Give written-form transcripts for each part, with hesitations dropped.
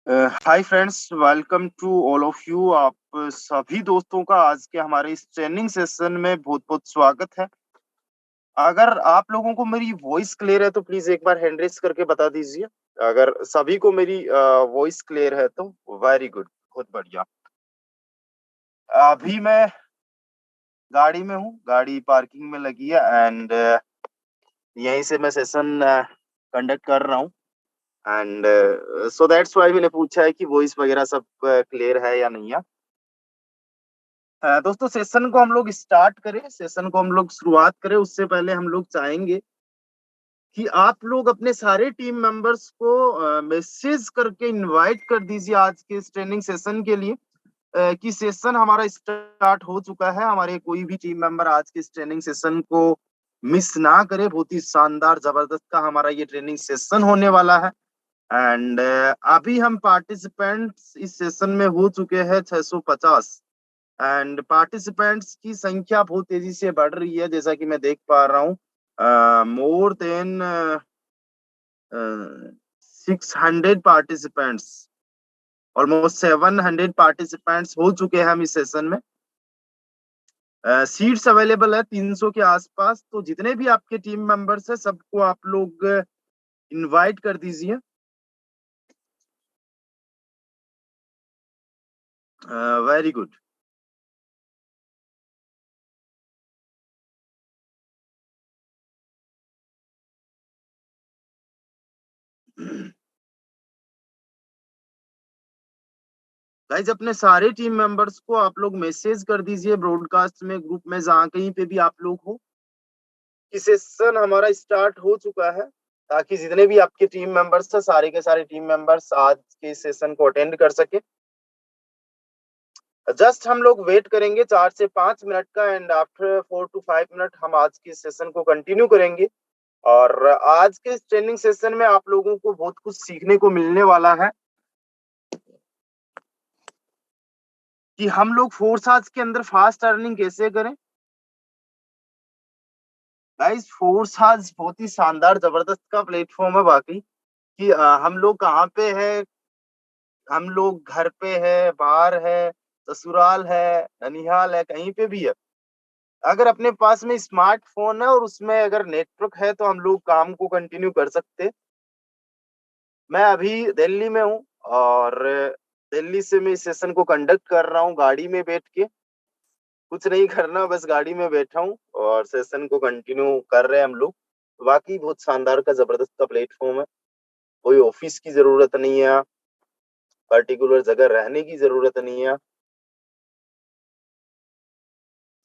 Hi friends, welcome to all of you. आप सभी दोस्तों का आज के हमारे इस ट्रेनिंग सेशन में बहुत बहुत स्वागत है। अगर आप लोगों को मेरी वॉइस क्लियर है तो प्लीज एक बार हैंड रेस करके बता दीजिए। अगर सभी को मेरी वॉइस क्लियर है तो वेरी गुड, बहुत बढ़िया। अभी मैं गाड़ी में हूँ, गाड़ी पार्किंग में लगी है एंड यहीं से मैं सेशन कंडक्ट कर रहा हूँ। एंड सो दैट्स वाई मैंने पूछा है कि वॉइस वगैरह सब क्लियर है या नहीं है। दोस्तों, सेशन को हम लोग स्टार्ट करें, सेशन को हम लोग शुरुआत करें उससे पहले हम लोग चाहेंगे कि आप लोग अपने सारे टीम मेंबर्स को मैसेज करके इनवाइट कर दीजिए आज के इस ट्रेनिंग सेशन के लिए। कि सेशन हमारा स्टार्ट हो चुका है। हमारे कोई भी टीम मेंबर आज के इस ट्रेनिंग सेशन को मिस ना करे। बहुत ही शानदार जबरदस्त का हमारा ये ट्रेनिंग सेशन होने वाला है। एंड अभी हम पार्टिसिपेंट्स इस सेशन में हो चुके हैं 650। एंड पार्टिसिपेंट्स की संख्या बहुत तेजी से बढ़ रही है, जैसा कि मैं देख पा रहा हूँ। More than 600 participants, almost 700 participants हो चुके हैं हम इस सेशन में। सीट्स अवेलेबल है 300 के आसपास। तो जितने भी आपके टीम मेंबर्स है सबको आप लोग इनवाइट कर दीजिए। Very good. गाइज, अपने सारे टीम मेंबर्स को आप लोग मैसेज कर दीजिए ब्रॉडकास्ट में, ग्रुप में, जहाँ कहीं पे भी आप लोग हो कि सेशन हमारा स्टार्ट हो चुका है, ताकि जितने भी आपके टीम मेंबर्स हैं सारे के सारे टीम मेंबर्स आज के सेशन को अटेंड कर सके। जस्ट हम लोग वेट करेंगे 4 से 5 मिनट का एंड आफ्टर 4 to 5 मिनट हम आज के सेशन को कंटिन्यू करेंगे। और आज के इस ट्रेनिंग सेशन में आप लोगों को बहुत कुछ सीखने को मिलने वाला है कि हम लोग फोर्स आज के अंदर फास्ट अर्निंग कैसे करें। गाइस, फोर्स आज बहुत ही शानदार जबरदस्त का प्लेटफॉर्म है वाकई। कि हम लोग कहाँ पे है, हम लोग घर पे है, बाहर है, ससुराल है, ननिहाल है, कहीं पे भी है। अगर अपने पास में स्मार्टफोन है और उसमें अगर नेटवर्क है तो हम लोग काम को कंटिन्यू कर सकते। मैं अभी दिल्ली में हूँ और दिल्ली से मैं इस सेशन को कंडक्ट कर रहा हूँ गाड़ी में बैठ के। कुछ नहीं करना, बस गाड़ी में बैठा हूँ और सेशन को कंटिन्यू कर रहे हैं हम लोग। बाकी बहुत शानदार का जबरदस्त का प्लेटफॉर्म है। कोई ऑफिस की जरूरत नहीं है, पर्टिकुलर जगह रहने की जरूरत नहीं है।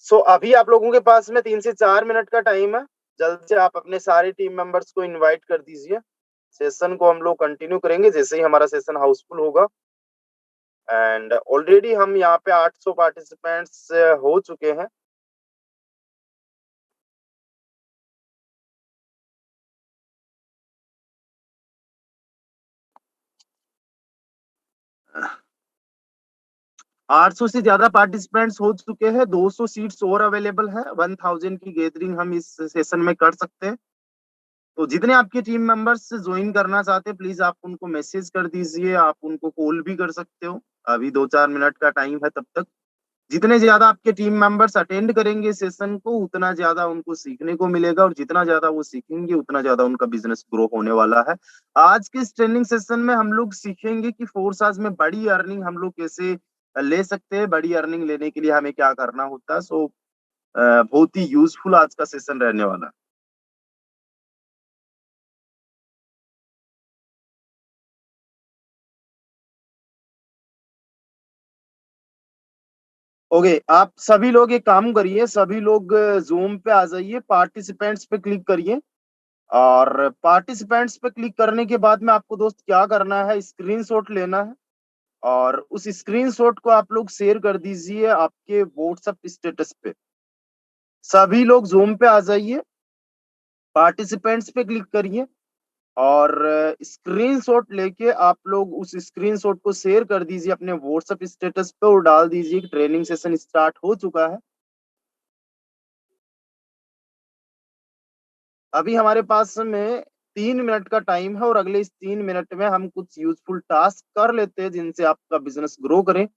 सो अभी आप लोगों के पास में 3 से 4 मिनट का टाइम है। जल्द से आप अपने सारे टीम मेंबर्स को इनवाइट कर दीजिए। सेशन को हम लोग कंटिन्यू करेंगे जैसे ही हमारा सेशन हाउसफुल होगा। एंड ऑलरेडी हम यहाँ पे 800 पार्टिसिपेंट्स हो चुके हैं। 800 से ज्यादा पार्टिसिपेंट्स हो चुके हैं। 200 सीट्स और अवेलेबल है। 1000 की गैदरिंग हम इस सेशन में कर सकते हैं। तो जितने आपके टीम मेंबर्स ज्वाइन करना चाहते हैं प्लीज आप उनको मैसेज कर दीजिए। आप उनको कॉल भी कर सकते हो। अभी 2-4 मिनट का टाइम है। तब तक जितने ज्यादा आपके टीम मेंबर्स अटेंड करेंगे सेशन को उतना ज्यादा उनको सीखने को मिलेगा, और जितना ज्यादा वो सीखेंगे उतना ज्यादा उनका बिजनेस ग्रो होने वाला है। आज के इस ट्रेनिंग सेशन में हम लोग सीखेंगे कि फोर्साज में बड़ी अर्निंग हम लोग कैसे ले सकते हैं। बड़ी अर्निंग लेने के लिए हमें क्या करना होता है। सो बहुत ही यूजफुल आज का सेशन रहने वाला है। ओके, आप सभी लोग एक काम करिए, सभी लोग जूम पे आ जाइए, पार्टिसिपेंट्स पे क्लिक करिए। और पार्टिसिपेंट्स पे क्लिक करने के बाद में आपको दोस्त क्या करना है, स्क्रीनशॉट लेना है और उस स्क्रीनशॉट को आप लोग शेयर कर दीजिए आपके व्हाट्सएप स्टेटस पे। सभी लोग जूम पे आ जाइए, पार्टिसिपेंट्स पे क्लिक करिए और स्क्रीनशॉट लेके आप लोग उस स्क्रीनशॉट को शेयर कर दीजिए अपने व्हाट्सएप स्टेटस पे और डाल दीजिए कि ट्रेनिंग सेशन स्टार्ट हो चुका है। अभी हमारे पास में 3 मिनट का टाइम है और अगले इस 3 मिनट में हम कुछ यूज़फुल टास्क कर लेते हैं जिनसे आपका बिज़नेस ग्रो करे।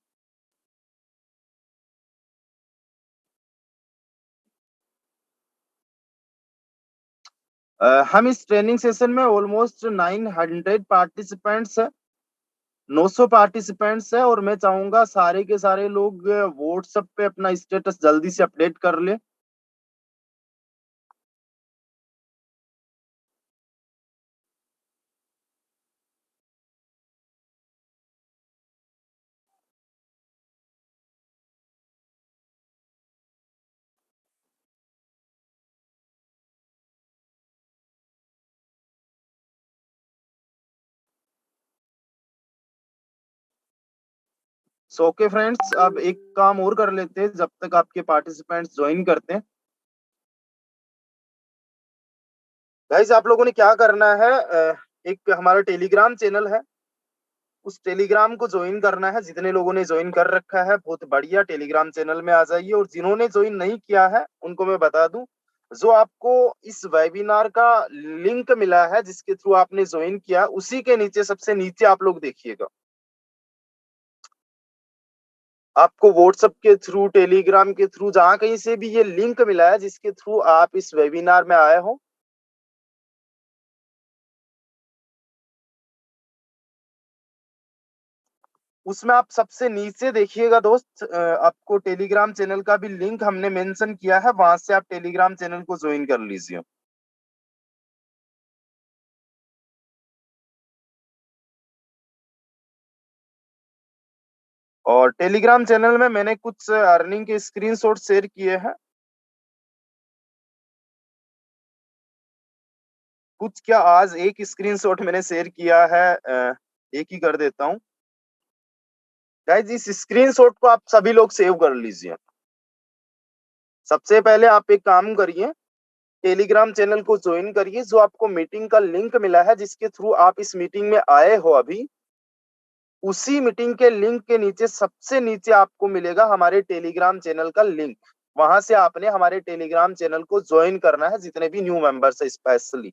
हम इस ट्रेनिंग सेशन में ऑलमोस्ट 900 पार्टिसिपेंट्स हैं, 900 पार्टिसिपेंट्स हैं और मैं चाहूँगा सारे के सारे लोग व्हाट्सएप पे अपना स्टेटस जल्दी से अपडेट कर लें। सो ओके फ्रेंड्स, अब एक काम और कर लेते हैं जब तक आपके पार्टिसिपेंट्स ज्वाइन करते हैं। गाइस आप लोगों ने क्या करना है, एक हमारा टेलीग्राम चैनल है, उस टेलीग्राम को ज्वाइन करना है। जितने लोगों ने ज्वाइन कर रखा है बहुत बढ़िया, टेलीग्राम चैनल में आ जाइए। और जिन्होंने ज्वाइन नहीं किया है उनको मैं बता दूं, जो आपको इस वेबिनार का लिंक मिला है जिसके थ्रू आपने ज्वाइन किया, उसी के नीचे सबसे नीचे आप लोग देखिएगा, आपको व्हाट्सएप के थ्रू, टेलीग्राम के थ्रू, जहां कहीं से भी ये लिंक मिला है जिसके थ्रू आप इस वेबिनार में आए हो, उसमें आप सबसे नीचे देखिएगा दोस्त, आपको टेलीग्राम चैनल का भी लिंक हमने मेंशन किया है, वहां से आप टेलीग्राम चैनल को ज्वाइन कर लीजिए। और टेलीग्राम चैनल में मैंने कुछ अर्निंग के स्क्रीनशॉट शेयर किए हैं, कुछ क्या, आज एक स्क्रीनशॉट मैंने शेयर किया है, एक ही कर देता हूँ। गाइस इस स्क्रीनशॉट को आप सभी लोग सेव कर लीजिए। सबसे पहले आप एक काम करिए, टेलीग्राम चैनल को ज्वाइन करिए, जो आपको मीटिंग का लिंक मिला है जिसके थ्रू आप इस मीटिंग में आए हो अभी, उसी मीटिंग के लिंक के नीचे सबसे नीचे आपको मिलेगा हमारे टेलीग्राम चैनल का लिंक। वहां से आपने हमारे टेलीग्राम चैनल को ज्वाइन करना है, जितने भी न्यू मेंबर्स है स्पेशली।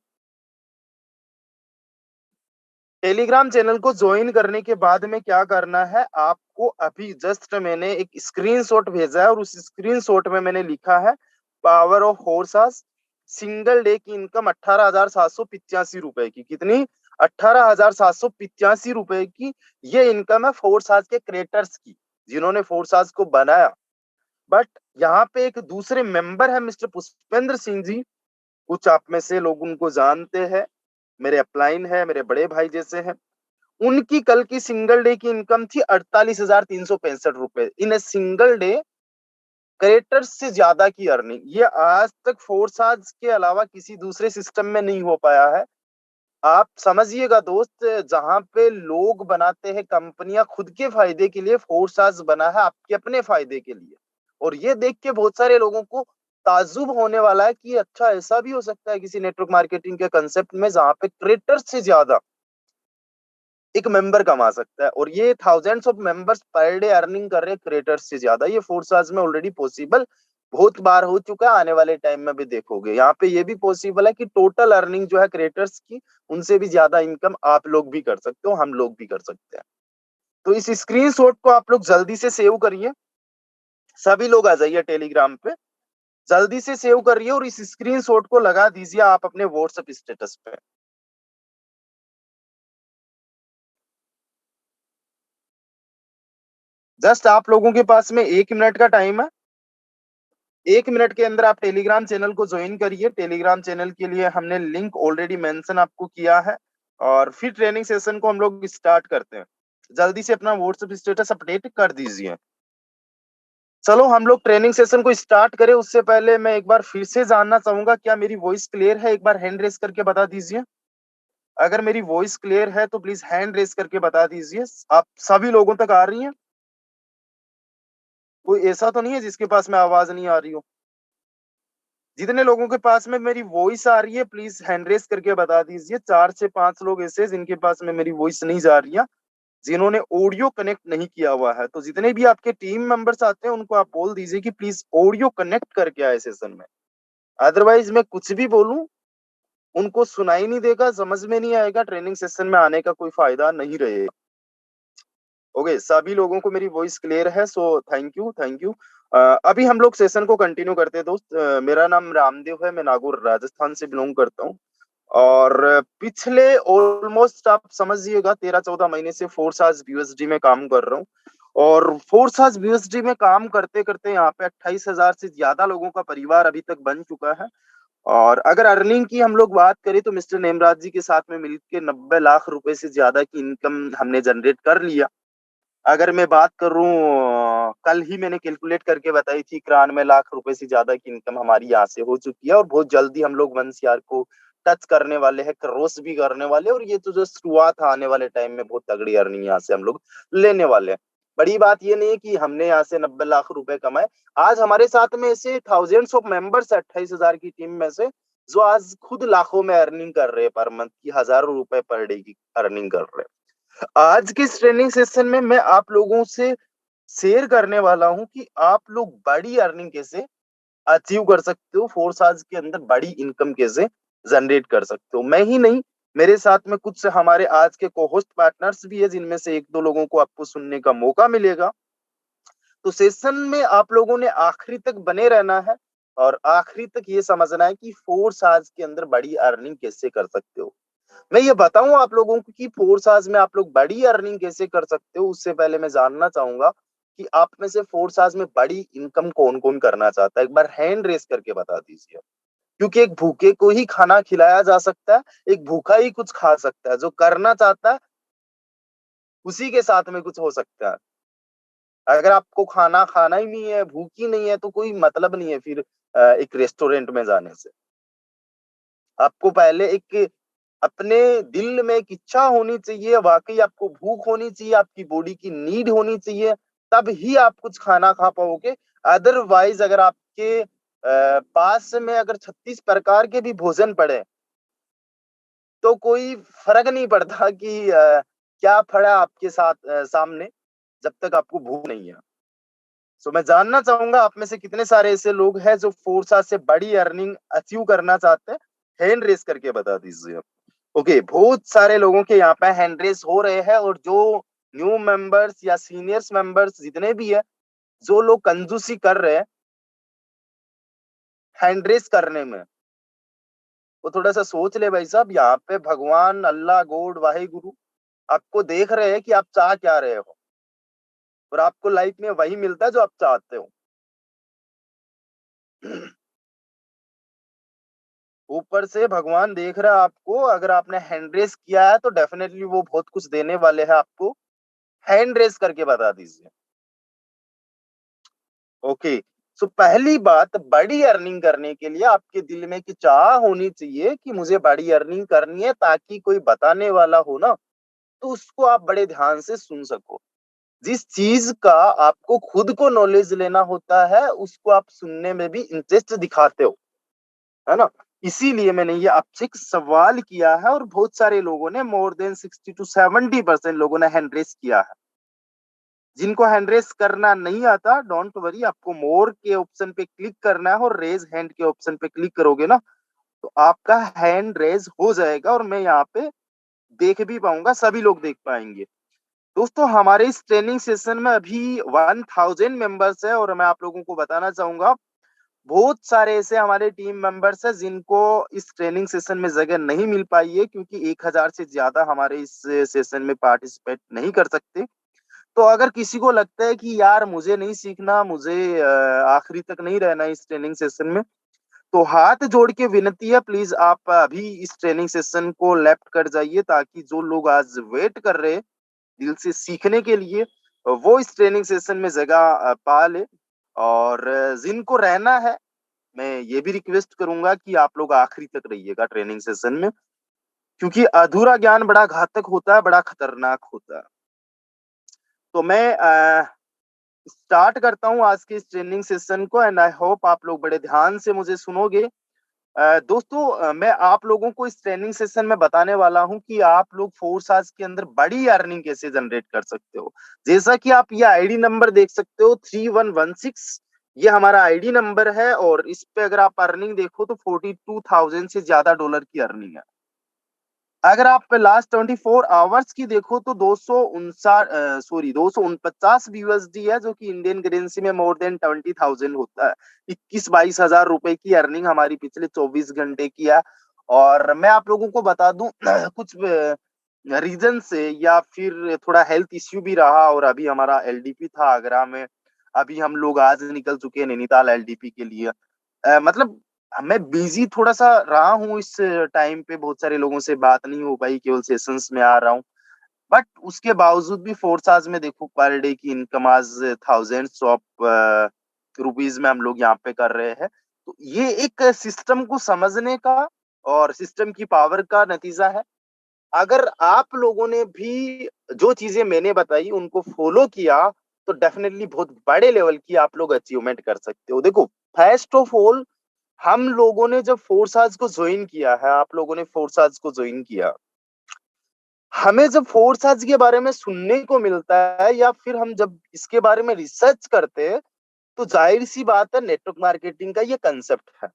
टेलीग्राम चैनल को ज्वाइन करने के बाद में क्या करना है, आपको अभी जस्ट मैंने एक स्क्रीनशॉट भेजा है और उस स्क्रीनशॉट में मैंने लिखा है power of horses, single day की इनकम 18,785 रुपए की। कितनी? 18,785 रुपए की ये इनकम है फोर्साज के क्रिएटर्स की, जिन्होंने फोर्साज को बनाया। बट यहाँ पे एक दूसरे मेंबर है मिस्टर पुष्पेंद्र सिंह जी, कुछ आप में से लोग उनको जानते हैं, मेरे अपलाइन है, मेरे बड़े भाई जैसे हैं। उनकी कल की सिंगल डे की इनकम थी 48,365 रुपए इन ए सिंगल डे। क्रिएटर्स से ज्यादा की अर्निंग ये आज तक फोर्साज के अलावा किसी दूसरे सिस्टम में नहीं हो पाया है। आप समझिएगा दोस्त, जहां पे लोग बनाते हैं कंपनियां खुद के फायदे के लिए, फोर्साज बना है आपके अपने फायदे के लिए। और ये देख के बहुत सारे लोगों को ताज्जुब होने वाला है कि अच्छा ऐसा भी हो सकता है किसी नेटवर्क मार्केटिंग के कंसेप्ट में, जहां पे क्रिएटर्स से ज्यादा एक मेंबर कमा सकता है। और ये thousands of members per day earning कर रहे हैं क्रिएटर्स से ज्यादा। ये फोर्साज में ऑलरेडी पॉसिबल बहुत बार हो चुका है, आने वाले टाइम में भी देखोगे। यहाँ पे ये भी पॉसिबल है कि टोटल अर्निंग जो है क्रिएटर्स की, उनसे भी ज्यादा इनकम आप लोग भी कर सकते हो, हम लोग भी कर सकते हैं। तो इस स्क्रीनशॉट को आप लोग जल्दी से सेव करिए, सभी लोग आ जाइए टेलीग्राम पे, जल्दी से सेव करिए और इस स्क्रीनशॉट को लगा दीजिए आप अपने व्हाट्सएप स्टेटस पे। जस्ट आप लोगों के पास में 1 मिनट का टाइम है, 1 मिनट के अंदर आप टेलीग्राम चैनल को ज्वाइन करिए। टेलीग्राम चैनल के लिए हमने लिंक ऑलरेडी मेंशन आपको किया है। और फिर ट्रेनिंग सेशन को हम लोग स्टार्ट करते हैं। जल्दी से अपना व्हाट्सएप स्टेटस अपडेट कर दीजिए। चलो हम लोग ट्रेनिंग सेशन को स्टार्ट करें, उससे पहले मैं एक बार फिर से जानना चाहूंगा क्या मेरी वॉइस क्लियर है, एक बार हैंड रेस करके बता दीजिए। अगर मेरी वॉइस क्लियर है तो प्लीज हैंड रेस करके बता दीजिए। आप सभी लोगों तक आ रही है? कोई ऐसा तो नहीं है जिसके पास में आवाज नहीं आ रही हो? जितने लोगों के पास में मेरी वॉइस आ रही है प्लीज हैंड रेस करके बता दीजिए। 4 से 5 लोग ऐसे हैं जिनके पास में मेरी वॉइस नहीं जा रही है, जिन्होंने ऑडियो कनेक्ट नहीं किया हुआ है। तो जितने भी आपके टीम मेंबर्स आते हैं उनको आप बोल दीजिए कि प्लीज ऑडियो कनेक्ट करके आए सेशन में। अदरवाइज मैं कुछ भी बोलूं, उनको सुनाई नहीं देगा, समझ में नहीं आएगा, ट्रेनिंग सेशन में आने का कोई फायदा नहीं रहेगा। ओके, सभी लोगों को मेरी वॉइस क्लियर है, so thank you, thank you. अभी हम लोग सेशन को कंटिन्यू करते हैं दोस्त। मेरा नाम रामदेव है, मैं नागौर राजस्थान से बिलोंग करता हूँ। और पिछले ऑलमोस्ट आप समझिएगा 13-14 महीने से फोर्स आज बीयूएसडी में काम कर रहा हूँ। और फोर्स आज बीयूएसडी में काम करते करते यहाँ पे 28,000 से ज्यादा लोगों का परिवार अभी तक बन चुका है। और अगर अर्निंग की हम लोग बात करें तो मिस्टर नेमराज जी के साथ में मिलकर 90 लाख रुपए से ज्यादा की इनकम हमने जनरेट कर लिया। अगर मैं बात करूं, कल ही मैंने कैलकुलेट करके बताई थी, 91 लाख रुपए से ज्यादा की इनकम हमारी यहाँ से हो चुकी है। और बहुत जल्दी हम लोग 1 CR को टच करने वाले हैं, क्रॉस भी करने वाले हैं। और ये तो जो शुरुआत है, आने वाले टाइम में बहुत तगड़ी अर्निंग यहाँ से हम लोग लेने वाले हैं। बड़ी बात ये नहीं है कि हमने यहाँ से 90 लाख रुपए कमाए। आज हमारे साथ में ऐसे थाउजेंड्स ऑफ मेंबर्स 28,000 की टीम में से, जो आज खुद लाखों में अर्निंग कर रहे हैं, पर मंथ की हजारों रुपए पर डे की अर्निंग कर रहे हैं। आज के इस ट्रेनिंग सेशन में मैं आप लोगों से शेयर करने वाला हूं कि आप लोग बड़ी अर्निंग कैसे अचीव कर सकते हो, फोर्स आज के अंदर बड़ी इनकम कैसे जनरेट कर सकते हो। मैं ही नहीं, मेरे साथ में कुछ हमारे आज के को-होस्ट पार्टनर्स भी है, जिनमें से 1-2 लोगों को आपको सुनने का मौका मिलेगा। तो सेशन में आप लोगों ने आखिरी तक बने रहना है और आखिरी तक ये समझना है कि फोर्स आज के अंदर बड़ी अर्निंग कैसे कर सकते हो। मैं ये बताऊं आप लोगों को कि फोर्स आज में आप लोग बड़ी अर्निंग कैसे कर सकते हो, उससे पहले मैं जानना चाहूंगा कि आप में से फोर्स आज में बड़ी इनकम कौन कौन करना चाहता है। एक बार हैंड रेस करके बता दीजिए। क्योंकि एक भूखे को ही खाना खिलाया जा सकता है, एक भूखा ही कुछ खा सकता है। जो करना चाहता है उसी के साथ में कुछ हो सकता है। अगर आपको खाना खाना ही नहीं है, भूख ही नहीं है, तो कोई मतलब नहीं है फिर एक रेस्टोरेंट में जाने से। आपको पहले एक अपने दिल में एक इच्छा होनी चाहिए, वाकई आपको भूख होनी चाहिए, आपकी बॉडी की नीड होनी चाहिए, तब ही आप कुछ खाना खा पाओगे। अदरवाइज अगर आपके पास में अगर 36 प्रकार के भी भोजन पड़े, तो कोई फर्क नहीं पड़ता कि क्या पड़ा आपके साथ सामने, जब तक आपको भूख नहीं है। सो मैं जानना चाहूंगा आप में से कितने सारे ऐसे लोग हैं जो फोर्सा से बड़ी अर्निंग अचीव करना चाहते हैं। हैंड रेस करके बता दीजिए। ओके, बहुत सारे लोगों के यहाँ पे हैंड रेस हो रहे हैं। और जो न्यू मेंबर्स या सीनियर्स मेंबर्स जितने भी है, जो लोग कंजूसी कर रहे हैं हैंड रेस करने में, वो थोड़ा सा सोच ले भाई साहब। यहाँ पे भगवान, अल्लाह, गॉड, वाहे गुरु आपको देख रहे हैं कि आप चाह क्या रहे हो, और आपको लाइफ में वही मिलता है जो आप चाहते हो। ऊपर से भगवान देख रहा है आपको। अगर आपने हैंड रेस किया है तो डेफिनेटली वो बहुत कुछ देने वाले हैं आपको। हैंड रेस करके बता दीजिए। ओके, सो पहली बात, बड़ी अर्निंग करने के लिए आपके दिल में की चाह होनी चाहिए कि मुझे बड़ी अर्निंग करनी है, ताकि कोई बताने वाला हो ना, तो उसको आप बड़े ध्यान से सुन सको। जिस चीज का आपको खुद को नॉलेज लेना होता है, उसको आप सुनने में भी इंटरेस्ट दिखाते हो, है ना। इसीलिए मैंने ये आपसे एक सवाल किया है। और बहुत सारे लोगों ने, मोर देन 60 to 70% लोगों ने हैंड रेस किया है। जिनको हैंड रेस करना नहीं आता, डोंट वरी, आपको मोर के ऑप्शन पे क्लिक करना है और रेज हैंड के ऑप्शन पे क्लिक करोगे ना, तो आपका हैंड रेज हो जाएगा और मैं यहाँ पे देख भी पाऊंगा, सभी लोग देख पाएंगे। दोस्तों, हमारे इस ट्रेनिंग सेशन में अभी 1000 मेंबर्स है। और मैं आप लोगों को बताना चाहूंगा, बहुत सारे ऐसे हमारे टीम मेंबर्स हैं जिनको इस ट्रेनिंग सेशन में जगह नहीं मिल पाई है, क्योंकि 1000 से ज्यादा हमारे इस सेशन में पार्टिसिपेट नहीं कर सकते। तो अगर किसी को लगता है कि यार मुझे नहीं सीखना, मुझे आखिरी तक नहीं रहना इस ट्रेनिंग सेशन में, तो हाथ जोड़ के विनती है, प्लीज आप अभी इस ट्रेनिंग सेशन को लेफ्ट कर जाइए, ताकि जो लोग आज वेट कर रहे हैं दिल से सीखने के लिए, वो इस ट्रेनिंग सेशन में जगह पा ले। और जिनको रहना है, मैं ये भी रिक्वेस्ट करूंगा कि आप लोग आखिरी तक रहिएगा ट्रेनिंग सेशन में, क्योंकि अधूरा ज्ञान बड़ा घातक होता है, बड़ा खतरनाक होता है। तो मैं स्टार्ट करता हूँ आज के इस ट्रेनिंग सेशन को, एंड आई होप आप लोग बड़े ध्यान से मुझे सुनोगे। दोस्तों, मैं आप लोगों को इस ट्रेनिंग सेशन में बताने वाला हूं कि आप लोग फोर्स आज के अंदर बड़ी अर्निंग कैसे जनरेट कर सकते हो। जैसा कि आप ये आईडी नंबर देख सकते हो, 3116, ये हमारा आईडी नंबर है और इस पे अगर आप अर्निंग देखो तो 42,000 से ज्यादा डॉलर की अर्निंग है। अगर आप लास्ट 24 आवर्स की देखो तो 249 यूएसडी है, जो कि इंडियन करेंसी में मोर देन 20,000 होता है। 21-22 हजार रुपए की अर्निंग हमारी पिछले 24 घंटे की है। और मैं आप लोगों को बता दूं कुछ रीजन से, या फिर थोड़ा हेल्थ इश्यू भी रहा, और अभी हमारा एलडीपी था आगरा में। अभी हम लोग आज निकल चुके हैं नैनीताल एलडीपी के लिए। मतलब मैं बिजी थोड़ा सा रहा हूँ इस टाइम पे, बहुत सारे लोगों से बात नहीं हो पाई, केवल सेशंस में आ रहा हूँ। बट उसके बावजूद भी फोर्स में देखो पर डे की इनकम आज थाउजेंड्स ऑफ रुपीज में हम लोग यहाँ पे कर रहे हैं। तो ये एक सिस्टम को समझने का और सिस्टम की पावर का नतीजा है। अगर आप लोगों ने भी जो चीजें मैंने बताई उनको फॉलो किया, तो डेफिनेटली बहुत बड़े लेवल की आप लोग अचीवमेंट कर सकते हो। देखो, फर्स्ट ऑफ ऑल, हम लोगों ने जब फोर्साज को ज्वाइन किया है, आप लोगों ने फोर्साज को ज्वाइन किया, हमें जब फोर्साज के बारे में सुनने को मिलता है या फिर हम जब इसके बारे में रिसर्च करते हैं, तो जाहिर सी बात है नेटवर्क मार्केटिंग का ये कंसेप्ट है।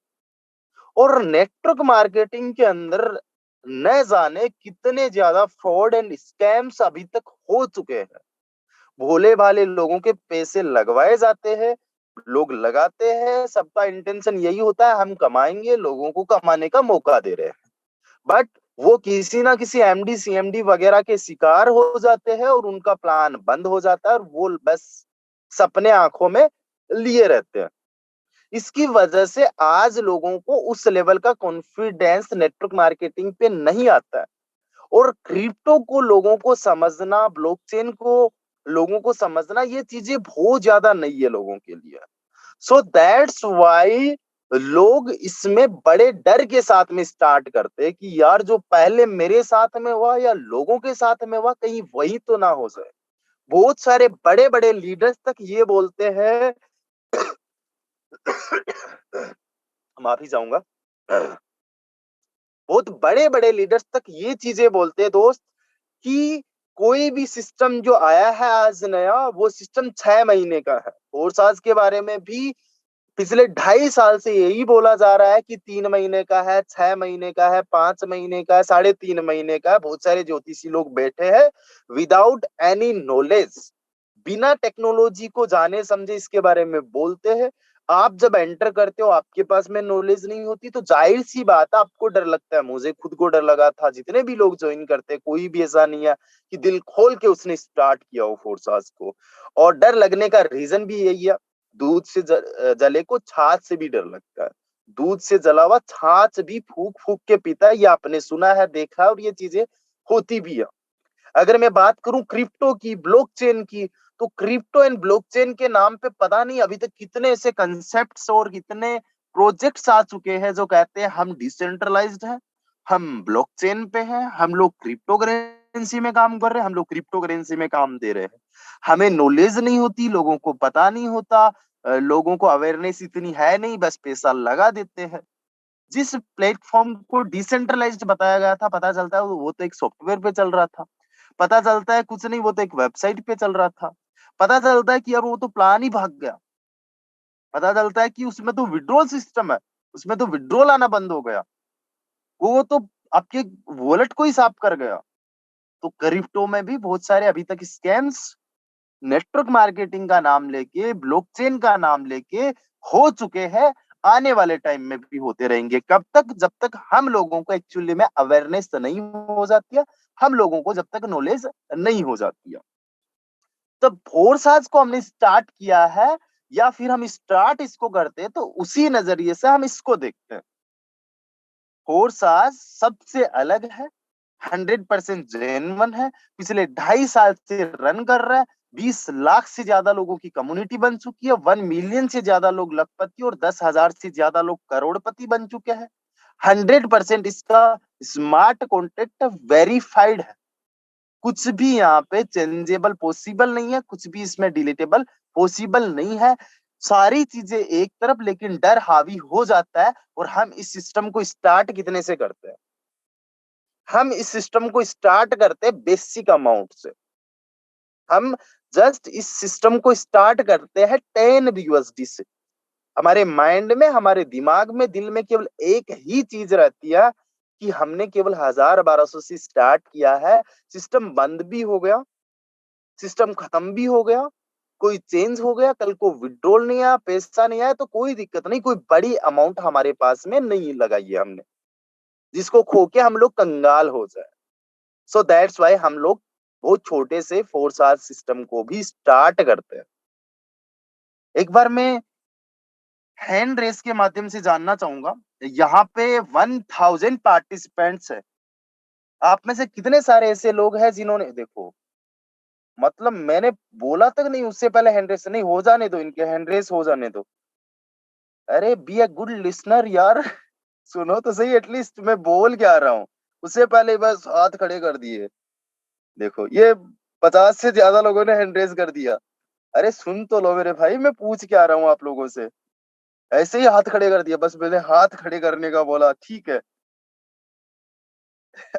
और नेटवर्क मार्केटिंग के अंदर न जाने कितने ज्यादा फ्रॉड एंड स्कैम्स अभी तक हो चुके हैं। भोले भाले लोगों के पैसे लगवाए जाते हैं, लोग लगाते हैं, सबका इंटेंशन यही होता है हम कमाएंगे, लोगों को कमाने का मौका दे रहे हैं। बट वो किसी ना किसी एमडी सीएमडी वगैरह के शिकार हो जाते हैं और उनका प्लान बंद हो जाता है और वो बस सपने आंखों में लिए रहते हैं। इसकी वजह से आज लोगों को उस लेवल का कॉन्फिडेंस नेटवर्क मार्केटिंग पे नहीं आता है। और क्रिप्टो को लोगों को समझना, ब्लॉकचेन को लोगों को समझना, ये चीजें बहुत ज्यादा नहीं है लोगों के लिए। सो दैट्स वाई लोग इसमें बड़े डर के साथ में स्टार्ट करते हैं कि यार जो पहले मेरे साथ में हुआ या लोगों के साथ में हुआ, कहीं वही तो ना हो जाए। बहुत सारे बड़े बड़े लीडर्स तक ये बोलते हैं माफी चाहूंगा। बहुत बड़े बड़े लीडर्स तक ये चीजें बोलते हैं दोस्त, कि कोई भी सिस्टम जो आया है आज नया, वो सिस्टम 6 महीने का है। और साज के बारे में भी पिछले 2.5 साल से यही बोला जा रहा है कि 3 महीने का है, 6 महीने का है, 5 महीने का है, 3.5 महीने का है। बहुत सारे ज्योतिषी लोग बैठे हैं विदाउट एनी नॉलेज, बिना टेक्नोलॉजी को जाने समझे इसके बारे में बोलते हैं। आप जब एंटर करते हो, आपके पास में नॉलेज नहीं होती, तो जाहिर सी बात है आपको डर लगता है। मुझे खुद को डर लगा था। जितने भी लोग ज्वाइन करते हैं, कोई भी ऐसा नहीं है कि दिल खोल के उसने स्टार्ट किया हो फोर्सास को। और डर लगने का रीजन भी यही है, दूध से जले को छाछ से भी डर लगता है। दूध से जला हुआ छाछ भी फूक फूक के पीता है, ये आपने सुना है, देखा है, और ये चीजें होती भी है। अगर मैं बात करूं क्रिप्टो की, ब्लॉकचेन की, तो क्रिप्टो एंड ब्लॉकचेन के नाम पे पता नहीं अभी तक कितने ऐसे कंसेप्ट्स और कितने प्रोजेक्ट्स आ चुके हैं जो कहते हैं हम डिसेंट्रलाइज्ड हैं, हम ब्लॉकचेन पे हैं, हम लोग क्रिप्टो करेंसी में काम कर रहे हैं, हम लोग क्रिप्टो करेंसी में काम दे रहे हैं। हमें नॉलेज नहीं होती, लोगों को पता नहीं होता, लोगों को अवेयरनेस इतनी है नहीं, बस पैसा लगा देते हैं। जिस प्लेटफॉर्म को डिसेंट्रलाइज्ड बताया गया था, पता चलता है वो तो एक सॉफ्टवेयर पे चल रहा था। पता चलता है कुछ नहीं, वो तो एक वेबसाइट पे चल रहा था। पता चलता है कि यार वो तो प्लान ही भाग गया। पता चलता है कि उसमें तो विड्रॉल सिस्टम है, उसमें तो विड्रॉल आना बंद हो गया, वो तो आपके वॉलेट को ही साफ कर गया। तो क्रिप्टो में भी बहुत सारे अभी तक स्कैम्स नेटवर्क मार्केटिंग का नाम लेके, ब्लॉकचेन का नाम लेके हो चुके हैं। आने वाले टाइम में भी होते रहेंगे। कब तक? जब तक हम लोगों को एक्चुअली में अवेयरनेस नहीं हो जाती है, हम लोगों को जब तक नॉलेज नहीं हो जाती है। तो फोर्साज को हमने स्टार्ट किया है, या फिर हम स्टार्ट इसको करते हैं, तो उसी नजरिए से हम इसको देखते हैं। फोर्साज सबसे अलग है, 100% जेन्युइन है, पिछले 2.5 साल से रन कर रहा है। 20 लाख से ज्यादा लोगों की कम्युनिटी बन चुकी है, 1 मिलियन से ज्यादा लोग लखपति और 10,000 से ज्यादा लोग करोड़पति बन चुके हैं। 100% इसका स्मार्ट कॉन्ट्रैक्ट वेरीफाइड है। कुछ भी यहाँ पे चेंजेबल पॉसिबल नहीं है, कुछ भी इसमें डिलीटेबल पॉसिबल नहीं है। सारी चीजें एक तरफ, लेकिन डर हावी हो जाता है। और हम इस सिस्टम को स्टार्ट कितने से करते हैं? हम इस सिस्टम को स्टार्ट करते हैं बेसिक अमाउंट से। हम जस्ट इस सिस्टम को स्टार्ट करते हैं 10 यूएसडी से। हमारे माइंड में, हमारे दिमाग में, दिल में केवल एक ही चीज रहती है कि हमने केवल 1000-1200 से स्टार्ट किया है, सिस्टम बंद भी हो गया, सिस्टम खत्म भी हो गया, कोई चेंज हो गया, कल को विड्रॉल नहीं आया, पैसा नहीं आया तो कोई दिक्कत नहीं, कोई बड़ी अमाउंट हमारे पास में नहीं लगाई है हमने, जिसको खो के हम लोग कंगाल हो जाए। सो दैट्स व्हाई हम लोग बहुत छोटे से 4 साल सिस्टम को भी स्टार्ट करते हैं। एक बार मैं हैंड रेस के माध्यम से जानना चाहूंगा, यहाँ पे 1000 पार्टिसिपेंट्स है, आप में से कितने सारे ऐसे लोग हैं जिन्होंने, देखो मतलब मैंने बोला तक नहीं उससे पहले हैंड रेस नहीं हो जाने दो, इनके हैंड रेस हो जाने दो। अरे बी अ गुड लिसनर यार। सुनो तो सही, एटलीस्ट मैं बोल क्या रहा हूँ, उससे पहले बस हाथ खड़े कर दिए। देखो ये 50 से ज्यादा लोगों ने हैंड रेस कर दिया। अरे सुन तो लो मेरे भाई, मैं पूछ क्या रहा हूँ आप लोगों से, ऐसे ही हाथ खड़े कर दिया, बस मैंने हाथ खड़े करने का बोला, ठीक है।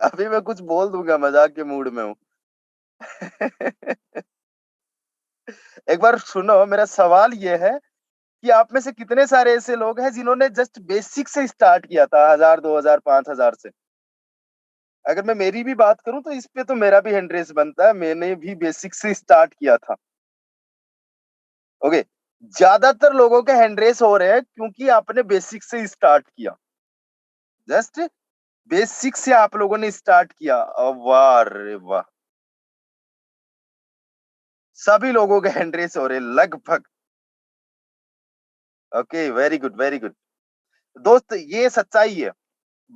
अभी मैं कुछ बोल दूंगा, मजाक के मूड में हूँ। एक बार सुनो, मेरा सवाल ये है कि आप में से कितने सारे ऐसे लोग हैं जिन्होंने जस्ट बेसिक से स्टार्ट किया था, 1000, 2000, 5000 से। अगर मैं मेरी भी बात करूं तो इस पे तो मेरा भी हैंड रेस बनता है, मैंने भी बेसिक से स्टार्ट किया था। ओके, ज्यादातर लोगों के हैंड रेस हो रहे हैं क्योंकि आपने बेसिक से स्टार्ट किया, जस्ट बेसिक से आप लोगों ने स्टार्ट किया। वाह रे वाह, सभी लोगों के हैंड रेस हो रहे हैं लगभग। Okay, very good very good. दोस्त ये सच्चाई है,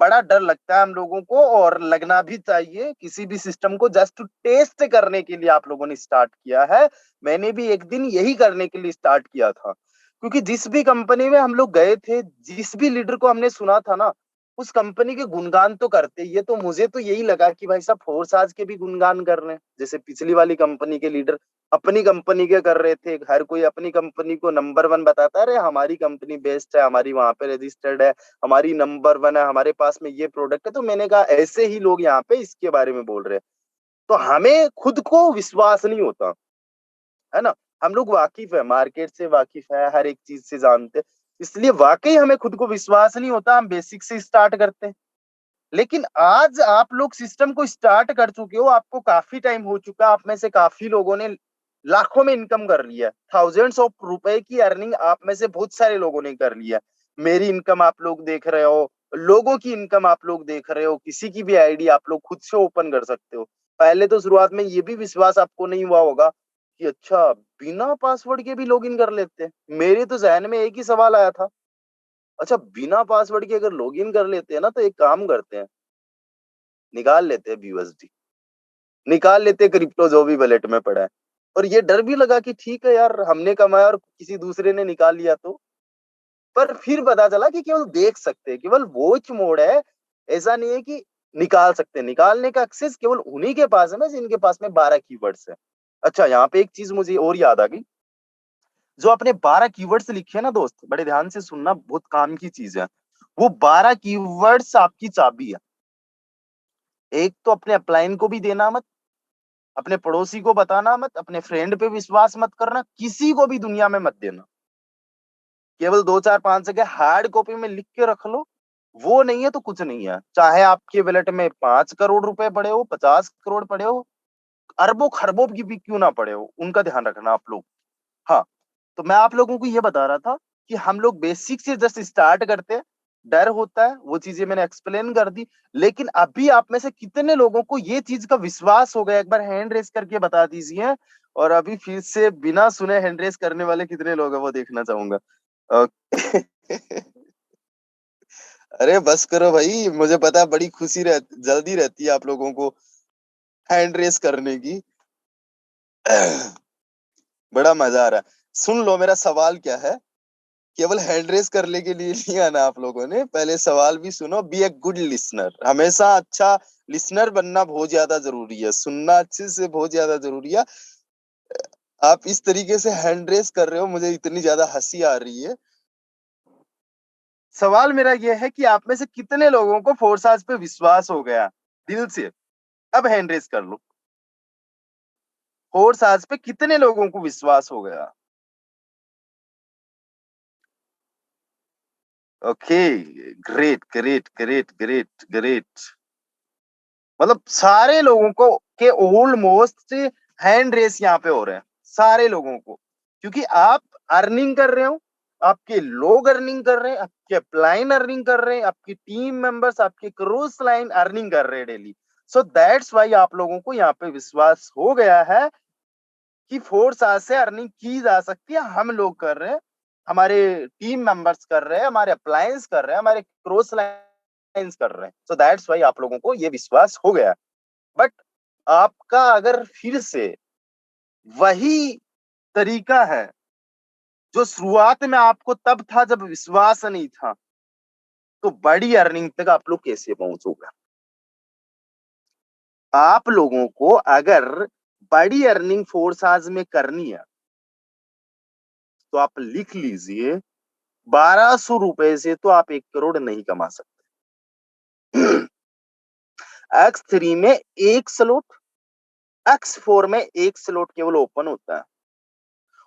बड़ा डर लगता है हम लोगों को और लगना भी चाहिए, किसी भी सिस्टम को जस्ट टू टेस्ट करने के लिए आप लोगों ने स्टार्ट किया है। मैंने भी एक दिन यही करने के लिए स्टार्ट किया था, क्योंकि जिस भी कंपनी में हम लोग गए थे, जिस भी लीडर को हमने सुना था ना, उस कंपनी के गुणगान तो करते ही है, तो मुझे तो यही लगा कि भाई साहब फोर्स आज के भी गुणगान कर रहे हैं, जैसे पिछली वाली कंपनी के लीडर अपनी कंपनी के कर रहे थे, हर कोई अपनी कंपनी को नंबर 1 बताता है, अरे हमारी कंपनी बेस्ट है, हमारी वहां पे रजिस्टर्ड है, हमारी नंबर 1 है, हमारे पास में ये प्रोडक्ट है। तो मैंने कहा ऐसे ही लोग यहाँ पे इसके बारे में बोल रहे हैं, तो हमें खुद को विश्वास नहीं होता है ना। हम लोग वाकिफ है, मार्केट से वाकिफ है, हर एक चीज से जानते हैं, इसलिए वाकई हमें खुद को विश्वास नहीं होता, हम बेसिक से स्टार्ट करते हैं। लेकिन आज आप लोग सिस्टम को स्टार्ट कर चुके हो, आपको काफी टाइम हो चुका, आप में से काफी लोगों ने लाखों में इनकम कर लिया, थाउजेंड्स ऑफ रुपए की अर्निंग आप में से बहुत सारे लोगों ने कर लिया। मेरी इनकम आप लोग देख रहे हो, लोगों की इनकम आप लोग देख रहे हो, किसी की भी आईडी आप लोग खुद से ओपन कर सकते हो। पहले तो शुरुआत में ये भी विश्वास आपको नहीं हुआ होगा कि अच्छा बिना पासवर्ड के भी लॉगिन कर लेते हैं। मेरे तो जहन में एक ही सवाल आया था, अच्छा बिना पासवर्ड के अगर लॉगिन कर लेते हैं ना, तो एक काम करते हैं, निकाल लेते हैं BUSD, निकाल लेते हैं क्रिप्टो जो भी वॉलेट में पड़ा है। और ये डर भी लगा कि ठीक है यार, हमने कमाया और किसी दूसरे ने निकाल लिया तो। पर फिर पता चला कि केवल देख सकते हैं, केवल वॉच मोड है, ऐसा नहीं है कि निकाल सकते हैं। निकालने का एक्सेस केवल उन्हीं के पास है ना जिनके पास में 12 कीवर्ड्स है। अच्छा यहाँ पे एक चीज मुझे और याद आ गई, जो आपने 12 कीवर्ड्स लिखे हैं ना दोस्त, बड़े ध्यान से सुनना, बहुत काम की चीज है। वो 12 कीवर्ड्स आपकी चाबी है। एक तो अपने अपलाइन को भी देना मत, अपने पड़ोसी को बताना मत, अपने फ्रेंड पे विश्वास मत करना, किसी को भी दुनिया में मत देना। केवल 2 4 5 जगह हार्ड कॉपी में लिख के रख लो, वो नहीं है तो कुछ नहीं है। चाहे आपके वैलेट में 5 करोड़ रुपए पड़े हो, 50 करोड़ पड़े हो, अरबों खरबों की भी क्यों ना पड़े हो, उनका ध्यान रखना आप लोग। हाँ, तो मैं आप लोगों को ये बता रहा था कि हम लोग बेसिक से जस्ट स्टार्ट करते हैं, डर होता है, वो चीजें मैंने एक्सप्लेन कर दी। लेकिन अभी आप में से कितने लोगों को ये चीज का विश्वास हो गया, एक बार हैंड रेस करके बता दीजिए। और अभी फिर से बिना सुने हैंड रेस करने वाले कितने लोग हैं वो देखना चाहूंगा। ओके। अरे बस करो भाई, मुझे पता है बड़ी जल्दी रहती है आप लोगों को हैंड रेस करने की। बड़ा मजा आ रहा है। सुन लो मेरा सवाल क्या है, केवल हैंड रेस करने के लिए नहीं आना आप लोगों ने, पहले सवाल भी सुनो। बी ए गुड लिसनर, हमेशा अच्छा लिसनर बनना बहुत ज्यादा जरूरी है, सुनना अच्छे से बहुत ज्यादा जरूरी है। आप इस तरीके से हैंड रेस कर रहे हो, मुझे इतनी ज्यादा हंसी आ रही है। सवाल मेरा यह है कि आप में से कितने लोगों को फोर्साज पे विश्वास हो गया दिल से। अब हैंड रेस कर लो, फोर्साज पे कितने लोगों को विश्वास हो गया। Okay, great great great great great. मतलब सारे लोगों को के ऑलमोस्ट हैंड रेस यहाँ पे हो रहे हैं, सारे लोगों को, क्योंकि आप अर्निंग कर रहे हो, आपके लोग अर्निंग कर रहे हैं, आपके अपलाइन अर्निंग कर रहे हैं, आपकी टीम मेंबर्स, आपके क्रॉस लाइन अर्निंग कर रहे हैं डेली। सो दैट्स वाई आप लोगों को यहाँ पे विश्वास हो गया है कि फोर्स आज से अर्निंग की जा सकती है। हम लोग कर रहे हैं, हमारे टीम मेंबर्स कर रहे हैं, हमारे अप्लायंस कर रहे हैं, हमारे क्रॉस लाइन्स कर रहे हैं। सो दैट्स वाई आप लोगों को ये विश्वास हो गया। बट आपका अगर फिर से वही तरीका है जो शुरुआत में आपको तब था जब विश्वास नहीं था, तो बड़ी अर्निंग तक आप लोग कैसे पहुंचोगे? आप लोगों को अगर बड़ी अर्निंग फोर्स आज में करनी है तो आप लिख लीजिए, 1200 रुपए से तो आप 1 करोड़ नहीं कमा सकते। X3 में एक स्लॉट, X4 में एक स्लॉट केवल ओपन होता है,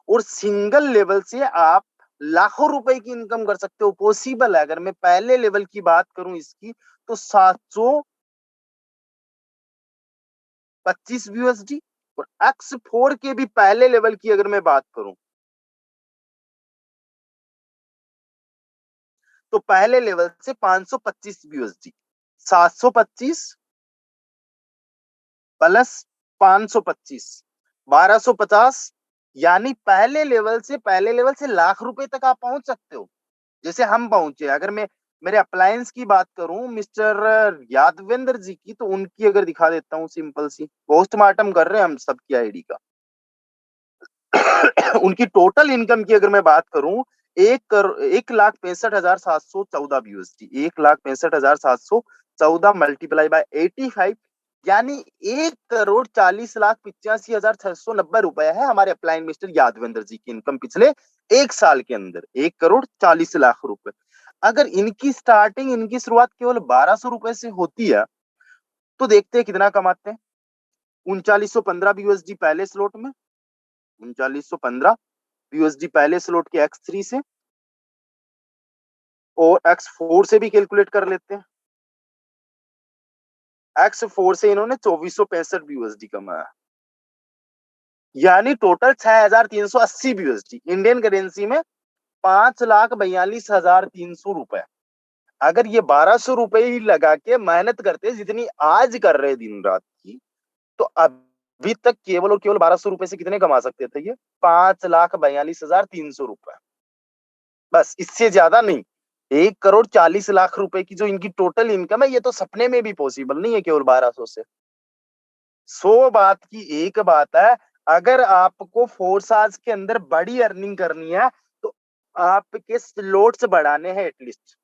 और सिंगल लेवल से आप लाखों रुपए की इनकम कर सकते हो। पॉसिबल है। अगर मैं पहले लेवल की बात करूं इसकी, तो 725 USD, और X4 के भी पहले लेवल की अगर मैं बात करूं, तो पहले लेवल से 525 USD, 725 प्लस 525, 1250, यानी पहले लेवल से लाख रुपए तक आप पहुंच सकते हो, जैसे हम पहुंचे। अगर मैं मेरे अप्लायंस की बात करूं, मिस्टर यादवेंद्र जी की, तो उनकी अगर दिखा देता हूं, सिंपल सी पोस्टमार्टम कर रहे हैं हम सबकी आईडी का। उनकी टोटल इनकम की अगर मैं बात करूं, 1,65,714 USD, 1,65,714 मल्टीप्लाई बाय 85, यानी 1,40,85,690 रुपए है हमारे अपलाइन मिस्टर यादवेंद्र जी की इनकम पिछले 1 साल के अंदर, 1,40,00,000 रुपए। अगर इनकी स्टार्टिंग, इनकी शुरुआत केवल 1200 रुपए से होती है, तो देखते हैं कितना कमाते हैं। 3915 USD पहले स्लॉट में, 3915 USD पहले स्लॉट के X3 से, और X4 से भी कैलकुलेट कर लेते हैं। X4 से इन्होंने 2465 USD कमाया, यानी टोटल 6380 USD, इंडियन करेंसी में 5,42,300 रुपए। अगर ये 1200 रुपए ही लगा के मेहनत करते जितनी आज कर रहे दिन रात की, तो अभी तक केवल और केवल 1200 रुपए से कितने कमा सकते थे? ये 5,42,300 रुपए, बस, इससे ज्यादा नहीं। 1,40,00,000 रुपए की जो इनकी टोटल इनकम है, ये तो सपने में भी पॉसिबल नहीं है केवल 1200 से। 100 बात की एक बात है, अगर आपको फोर्साज के अंदर बड़ी अर्निंग करनी है, तो आपके स्लॉट्स बढ़ाने हैं एटलीस्ट।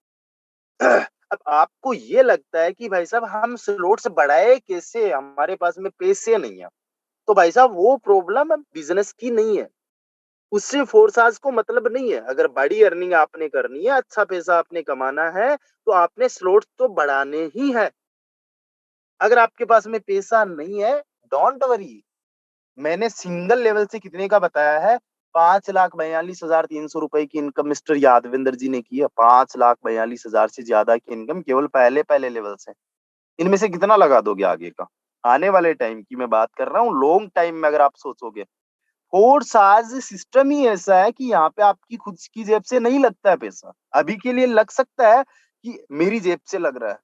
अब आपको ये लगता है कि भाई साहब हम स्लॉट्स बढ़ाए कैसे, हमारे पास में पैसे नहीं है, तो भाई साहब वो प्रॉब्लम बिजनेस की नहीं है, उससे फोर्साज को मतलब नहीं है। अगर बड़ी अर्निंग आपने करनी है, अच्छा पैसा आपने कमाना है, तो आपने स्लॉट्स तो बढ़ाने ही है। अगर आपके पास में पैसा नहीं है, डोंट वरी, मैंने सिंगल लेवल से कितने का बताया है? 5,42,300 रुपए की इनकम मिस्टर यादविंदर जी ने की है। 5,42,000 से ज्यादा की इनकम केवल पहले पहले लेवल से। इनमें से कितना लगा दोगे आगे का? आने वाले टाइम की मैं बात कर रहा हूँ, लॉन्ग टाइम में अगर आप सोचोगे। और साज सिस्टम ही ऐसा है कि यहाँ पे आपकी खुद की जेब से नहीं लगता है पैसा। अभी के लिए लग सकता है कि मेरी जेब से लग रहा है,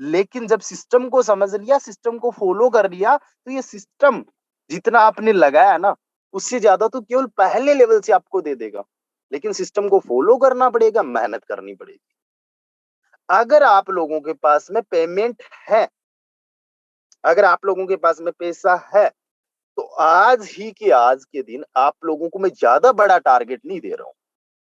लेकिन जब सिस्टम को समझ लिया, सिस्टम को फॉलो कर लिया, तो ये सिस्टम जितना आपने लगाया ना, उससे ज्यादा तो केवल पहले लेवल से आपको दे देगा। लेकिन सिस्टम को फॉलो करना पड़ेगा, मेहनत करनी पड़ेगी। अगर आप लोगों के पास में पेमेंट है, अगर आप लोगों के पास में पैसा है, तो आज ही के आज के दिन आप लोगों को मैं ज्यादा बड़ा टारगेट नहीं दे रहा हूं।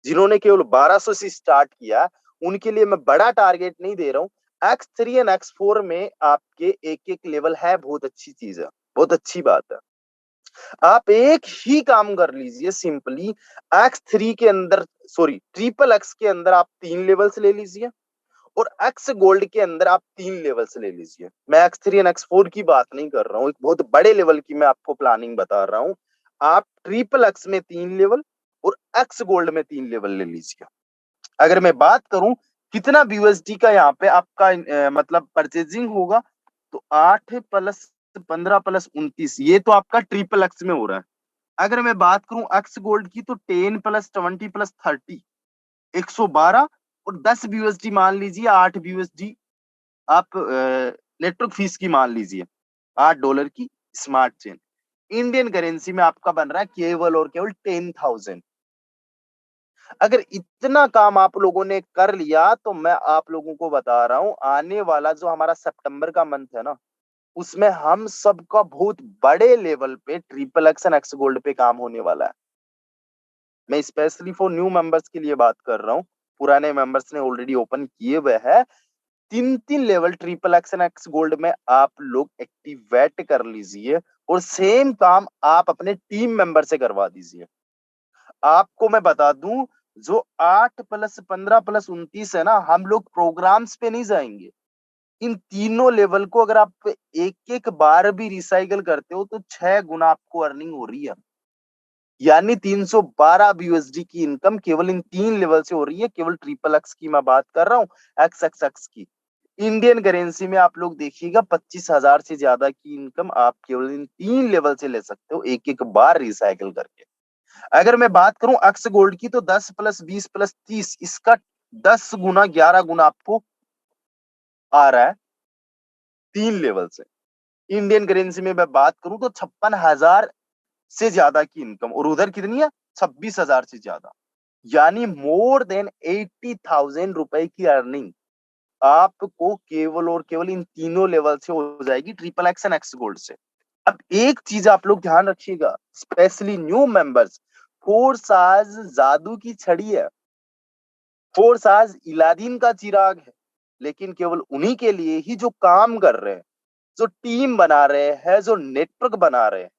जिन्होंने केवल 1200 से स्टार्ट किया, उनके लिए मैं बड़ा टारगेट नहीं दे रहा हूं। X3 एंड X4 में आपके एक एक लेवल है, बहुत अच्छी चीज है, बहुत अच्छी बात है। आप एक ही काम कर लीजिए सिंपली, X3 के अंदर, सॉरी, ट्रिपल एक्स के अंदर आप 3 लेवल्स ले लीजिए, और एक्स गोल्ड के अंदर आप 3 लेवल्स ले लीजिए। मैं X3 एंड X4 की बात नहीं कर रहा हूँ, एक बहुत बड़े लेवल की मैं आपको प्लानिंग बता रहा हूँ। आप ट्रिपल एक्स में 3 लेवल और एक्स गोल्ड में 3 लेवल ले लीजिए। अगर मैं बात करूं कितना BUSD का यहाँ पे आपका मतलब परचेजिंग होगा, तो 8 प्लस 15 प्लस 29, ये तो आपका ट्रिपल एक्स में हो रहा है। अगर मैं बात करूं एक्स गोल्ड की, तो 10 प्लस 20 प्लस 30 112, और 10 BUSD मान लीजिए, 8 BUSD आप नेटवर्क फीस की मान लीजिए, $8 की स्मार्ट चेन। इंडियन करेंसी में आपका बन रहा है केवल और केवल 10,000। अगर इतना काम आप लोगों ने कर लिया, तो मैं आप लोगों को बता रहा हूं, आने वाला जो हमारा सितंबर का मंथ है ना, उसमें हम सबका बहुत बड़े लेवल पे triple x and x gold पे काम होने वाला है। मैं स्पेशली फॉर न्यू मेंबर्स के लिए बात कर रहा हूँ। पुराने मेंबर्स ने ऑलरेडी ओपन किए हुए हैं। 3-3 level triple x and x gold में आप लोग एक्टिवेट कर लीजिए, और सेम काम आप अपने टीम मेंबर से करवा दीजिए। आपको मैं बता दूं, जो 8 प्लस 15 प्लस 29 है ना, हम लोग प्रोग्राम्स पे नहीं जाएंगे। इन तीनों लेवल को अगर आप एक एक बार भी रिसाइकल करते हो, तो 6 गुना आपको अर्निंग हो रही है। यानी 312 BUSD की इनकम केवल इन 3 लेवल से हो रही है। केवल ट्रिपल एक्स की मैं बात कर रहा हूँ, एक्स एक्स एक्स की। इंडियन करेंसी में आप लोग देखिएगा, 25,000 से ज्यादा की इनकम आप केवल इन 3 लेवल से ले सकते हो, एक एक बार रिसाइकल करके। अगर मैं बात करूं एक्स गोल्ड की, तो 10 प्लस 20 प्लस 30, इसका 10 गुना 11 गुना आपको आ रहा है 3 लेवल से। इंडियन करेंसी में मैं बात करूं, तो 56,000 से ज्यादा की इनकम, और उधर कितनी है, 26,000 से ज्यादा। यानी मोर देन 80,000 रुपए की अर्निंग आपको केवल और केवल इन तीनों लेवल से हो जाएगी, triple x and x gold से। अब एक चीज आप लोग ध्यान रखिएगा, स्पेशली न्यू मेंबर्स, फोर्स आज जादू की छड़ी है, फोर्स आज इलादीन का चिराग है, लेकिन केवल उन्हीं के लिए ही जो काम कर रहे हैं, जो टीम बना रहे हैं, जो नेटवर्क बना रहे हैं।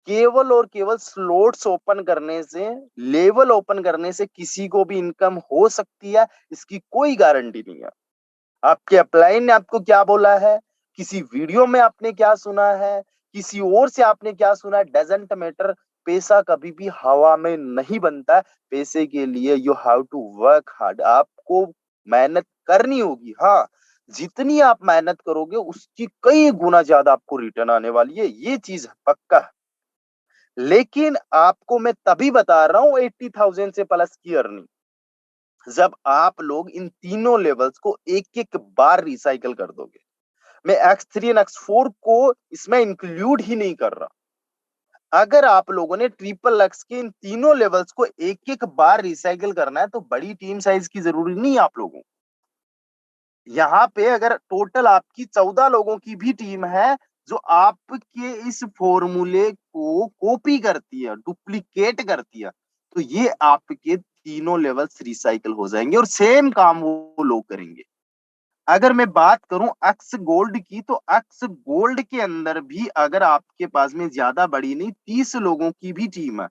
केवल और केवल स्लॉट्स ओपन करने से, लेवल ओपन करने से किसी को भी इनकम हो सकती है, इसकी कोई गारंटी नहीं है। आपके अपलाइन ने आपको क्या बोला है, किसी वीडियो में आपने क्या सुना है, किसी और से आपने क्या सुना है, डजेंट मैटर। पैसा कभी भी हवा में नहीं बनता है। पैसे के लिए you have to work hard, आपको मेहनत करनी होगी। हाँ, जितनी आप मेहनत करोगे, उसकी कई गुना ज्यादा आपको रिटर्न आने वाली है, ये चीज पक्का है। लेकिन आपको मैं तभी बता रहा हूं 80,000 से प्लस की अर्निंग, जब आप लोग इन तीनों लेवल्स को एक एक बार रिसाइकल कर दोगे। मैं X3 और X4 को इसमें इंक्लूड ही नहीं कर रहा। अगर आप लोगों ने ट्रिपल एक्स के इन तीनों लेवल्स को एक एक बार रिसाइकल करना है, तो बड़ी टीम साइज की जरूरी नहीं है आप लोगों को। यहाँ पे अगर टोटल आपकी 14 लोगों की भी टीम है, जो आपके इस फॉर्मूले को कॉपी करती है, डुप्लीकेट करती है, तो ये आपके तीनों लेवल्स रिसाइकल हो जाएंगे, और सेम काम वो लोग करेंगे। अगर मैं बात करूं एक्स गोल्ड की, तो एक्स गोल्ड के अंदर भी अगर आपके पास में ज्यादा बड़ी नहीं, 30 लोगों की भी टीम है,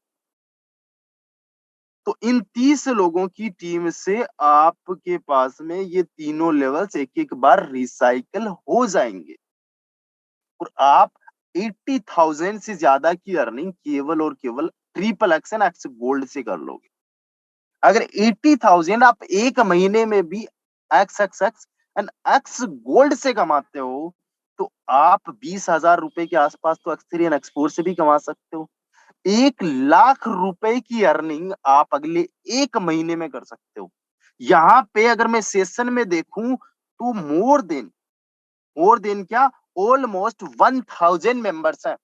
तो इन 30 लोगों की टीम से आपके पास में ये तीनों लेवल्स एक एक बार रिसाइकल हो जाएंगे, और आप 80,000 से ज्यादा की अर्निंग केवल और केवल triple x and x gold से कर लोगे। अगर 80,000 आप एक महीने में भी x x x and x gold से कमाते हो, तो आप 20,000 रुपए के आसपास तो एक्सपीरियन एक्सपोर्ट से भी कमा सकते हो। 1 लाख रुपए की अर्निंग आप अगले एक महीने में कर सकते हो। यहाँ पे अगर मैं सेशन में देखूं, तो मोर देन क्या, ऑलमोस्ट 1,000 मेंबर्स हैं।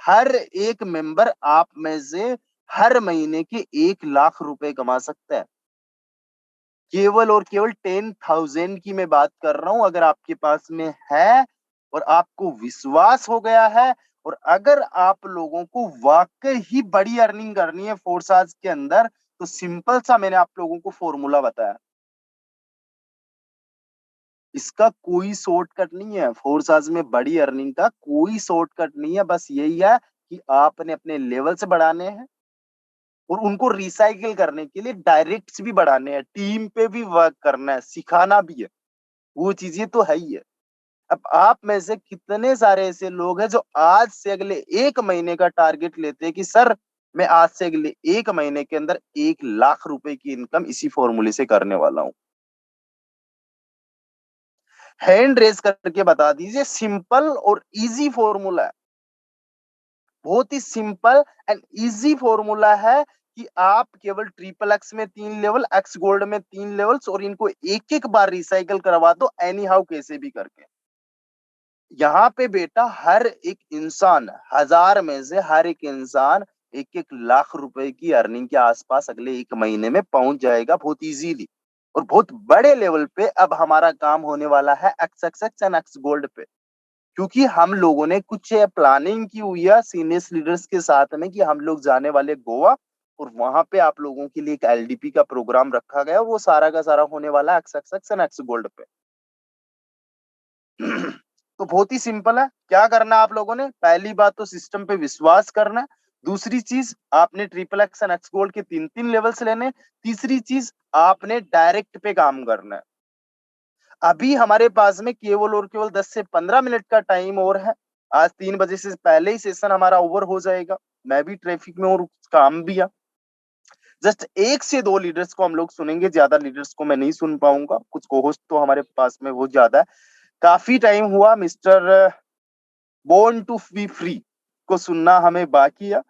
हर एक मेंबर आप में से हर महीने के 1 लाख रुपए कमा सकता है। केवल और केवल 10,000 की मैं बात कर रहा हूं। अगर आपके पास में है और आपको विश्वास हो गया है, और अगर आप लोगों को वाकई ही बड़ी अर्निंग करनी है फोर्साज के अंदर, तो सिंपल सा मैंने आप लोगों को फॉर्मूला बताया। इसका कोई शॉर्टकट नहीं है, फोर्साज में बड़ी अर्निंग का कोई शॉर्टकट नहीं है। बस यही है कि आपने अपने लेवल से बढ़ाने हैं, और उनको रिसाइकिल करने के लिए डायरेक्ट्स भी बढ़ाने हैं, टीम पे भी वर्क करना है, सिखाना भी है। वो चीजें तो है ही है। अब आप में से कितने सारे ऐसे लोग हैं जो आज से अगले एक महीने का टारगेट लेते हैं कि सर, मैं आज से अगले 1 महीने के अंदर 1 लाख रुपए की इनकम इसी फ़ॉर्मूले से करने वाला हूँ। हैंड रेज़ करके बता दीजिए, सिंपल और ईज़ी फ़ॉर्मूला है। बहुत ही सिंपल एंड ईज़ी फ़ॉर्मूला है कि आप केवल ट्रिपल एक्स में 3 लेवल, एक्स गोल्ड में 3 लेवल्स और इनको एक-एक बार रिसाइकिल करवा दो एनी हाउ कैसे भी करके। यहाँ पे बेटा हर एक इंसान, 1000 में से हर एक इंसान 1-1 लाख रुपए की अर्निंग के आस-पास अगले 1 महीने में पहुँच जाएगा बहुत ईज़िली और बहुत बड़े लेवल पे अब हमारा काम होने वाला है x x and x gold पे। क्योंकि हम लोगों ने कुछ प्लानिंग की हुई है सीनियर्स लीडर्स के साथ में कि हम लोग जाने वाले गोवा और वहाँ पे आप लोगों के लिए एक एलडीपी का प्रोग्राम रखा गया है, वो सारा का सारा होने वाला है x x x and x gold पे। तो बहुत ही सिंपल है, क्या करना है आप लोगों ने? पहली बात तो सिस्टम पे विश्वास करना है, दूसरी चीज़ आपने triple x and x gold के 3-3 लेवल्स लेने हैं, तीसरी चीज़ आपने डायरेक्ट पे काम करना है। अभी हमारे पास में केवल और केवल 10 से 15 मिनट का टाइम और है। आज 3 बजे से पहले ही सेशन हमारा ओवर हो जाएगा। मैं भी ट्रैफिक में और काम भी है। जस्ट 1 से 2 लीडर्स को हम लोग सुनेंगे, ज़्यादा लीडर्स को मैं नहीं सुन पाऊँगा। कुछ को-होस्ट तो हमारे पास में बहुत ज़्यादा है। काफ़ी टाइम हुआ mister born to be free को सुनना हमें बाकी है।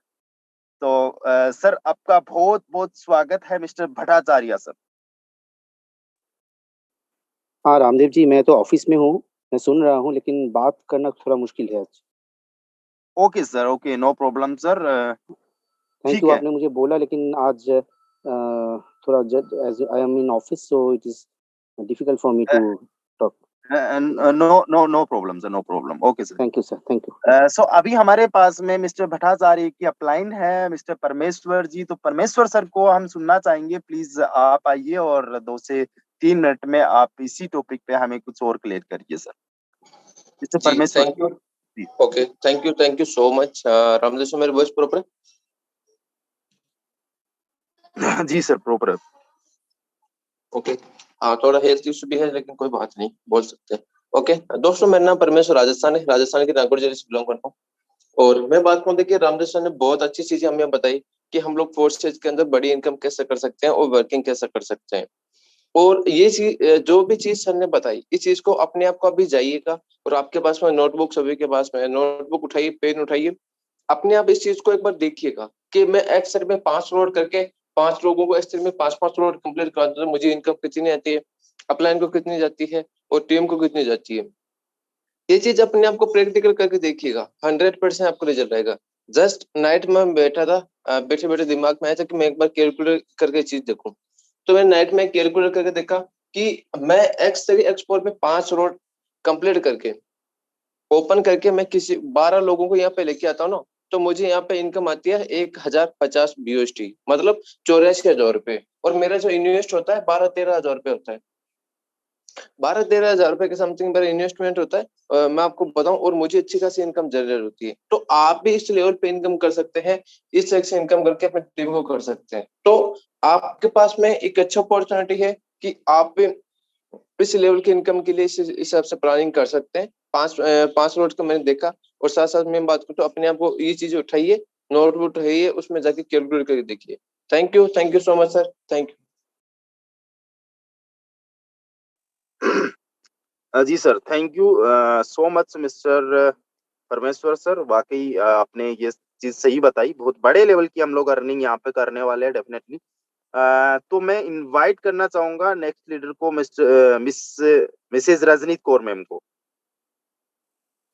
तो सर आपका बहुत-बहुत स्वागत है मिस्टर भट्टाचार्य सर। हाँ, रामदेव जी, मैं तो ऑफ़िस में हूँ, मैं सुन रहा हूँ, लेकिन बात करना थोड़ा मुश्किल है आज। Okay sir, okay, no problem sir. Thank ठीक यू है। आपने मुझे बोला, लेकिन आज थोड़ा जज as I am in office, so it is difficult for me uh to talk. No problem sir, no problem. Okay sir. Thank you sir, thank you. So अभी हमारे पास में मिस्टर भट्टाचार्य की अपलाइन है मिस्टर परमेश्वर जी, तो परमेश्वर सर को हम सुनना चाहेंगे। प्लीज़ आप आइए और 2 से 3 मिनट में आप इसी टॉपिक पे हमें कुछ और क्लियर करिए sir. Mister G, Parameshwar thank you. जी। Okay, thank you so much. Ramdev sir, मेरी वॉइस प्रॉपर है? जी सर, प्रॉपर है। ओके। हाँ, थोड़ा हेल्थ इश्यू भी है, लेकिन कोई बात नहीं, बोल सकते हैं। ओके, दोस्तों, मेरा नाम परमेश्वर राजस्थान है, राजस्थान के नागौर जिले से बिलोंग करता हूँ। और मैं बात करूँ, देखिए, रामदेव सर ने बहुत अच्छी चीजें हमें बताई कि हम लोग फोर्सेज के अंदर बड़ी इनकम कैसे कर सकते हैं और वर्किंग कैसे कर सकते हैं। और ये चीज, जो भी चीज सर ने बताई, इस चीज को अपने आप को अभी जाइएगा और आपके पास में नोटबुक, सभी के पास में नोटबुक उठाइए, पेन उठाइए, अपने आप इस चीज को एक बार देखिएगा कि मैं एक्सेल में 5 लोड करके 5 लोगों को एक्सेल में 5-5 लोड कंप्लीट करा दूं, मुझे इनकम कितनी आती है, अपलाइन को कितनी जाती है और टीम को कितनी जाती है। ये चीज अपने आप को प्रैक्टिकल करके देखिएगा, 100% आपको रिजल्ट आएगा। जस्ट नाइट में बैठा था, बैठे बैठे दिमाग में आया था कि मैं एक बार कैलकुलेट करके चीज देखूं। तो मैं नाइट में कैलकुलेट करके देखा कि मैं एक्स से एक्सपोर्ट में 5 रोड कंप्लीट करके ओपन करके मैं किसी 12 लोगों को यहाँ पे लेके आता हूँ ना, तो मुझे यहाँ पे इनकम आती है 1050 BUSD, मतलब 84,000 रुपए। और मेरा जो इन्वेस्ट होता है 12-13 हजार रुपए होता है। 12-13 हजार रुपए के समथिंग मेरा इन्वेस्टमेंट होता है। मैं आपको बताऊं, और मुझे अच्छी खासी इनकम जनरेट होती है। तो आप भी इस लेवल पे इनकम कर सकते हैं, इस तरह से इनकम करके अपने टीम को कर सकते हैं। तो आपके पास में एक अच्छा अपॉर्चुनिटी है कि आप भी इस लेवल की इनकम के लिए इस हिसाब से प्लानिंग कर सकते हैं। 5 रोड का मैंने देखा। और साथ साथ मैं बात करूँ तो अपने आप को ये चीज उठाइए, नोटबुक उठाइए, उसमें जाके कैलकुलेट करके देखिए। Thank you so much sir, thank you. जी sir, thank you so much mister Parameshwar sir. वाक़ई आपने ये चीज़ सही बताई। बहुत बड़े लेवल की हम लोग अर्निंग यहाँ पे करने वाले हैं डेफ़िनेटली। तो मैं इनवाइट करना चाहूँगा नेक्स्ट लीडर को मिसेज़ रजनीत कौर मैम को।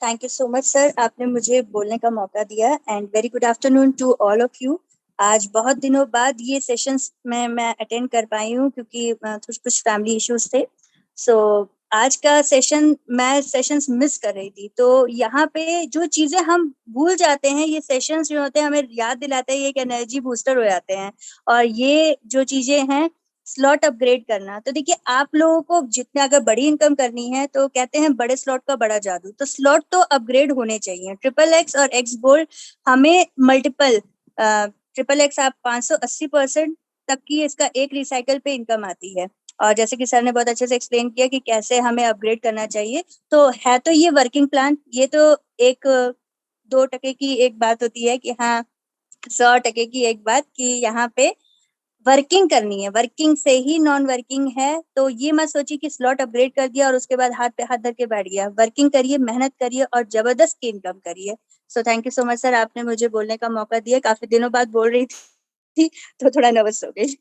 Thank you so much sir, आपने मुझे बोलने का मौका दिया and very good afternoon to all of you. आज बहुत दिनों बाद ये सेशंस में मैं अटेंड कर पाई हूँ क्योंकि कुछ फैमिली इश्यूज थे। सो आज का सेशन मैं सेशंस मिस कर रही थी, तो यहाँ पे जो चीजें हम भूल जाते हैं, ये सेशंस जो होते हैं हमें याद दिलाते हैं, ये एक एनर्जी बूस्टर हो जाते हैं। और ये जो चीजें हैं, स्लॉट अपग्रेड करना, तो देखिए आप लोगों को जितने अगर बड़ी इनकम करनी है तो कहते हैं बड़े स्लॉट का बड़ा जादू, तो स्लॉट तो अपग्रेड होने चाहिए। ट्रिपल एक्स और एक्स गोल्ड हमें मल्टीपल ट्रिपल एक्स आप 580% तक की इसका एक रिसाइकल पे इनकम आती है। और जैसे कि सर ने बहुत अच्छे से एक्सप्लेन किया कि कैसे हमें अपग्रेड करना चाहिए, तो है तो ये वर्किंग प्लान, ये तो एक 2 टके की एक बात होती है कि हाँ 100% की एक बात कि यहाँ पे वर्किंग करनी है, वर्किंग से ही नॉन वर्किंग है। तो ये मत सोचिए कि स्लॉट अपग्रेड कर दिया और उसके बाद हाथ पे हाथ धर के बैठ गया। वर्किंग करिए, मेहनत करिए और जबरदस्त की इनकम करिए। So thank you so much sir, आपने मुझे बोलने का मौका दिया। काफी दिनों बाद बोल रही थी तो थोड़ा नर्वस हो गई।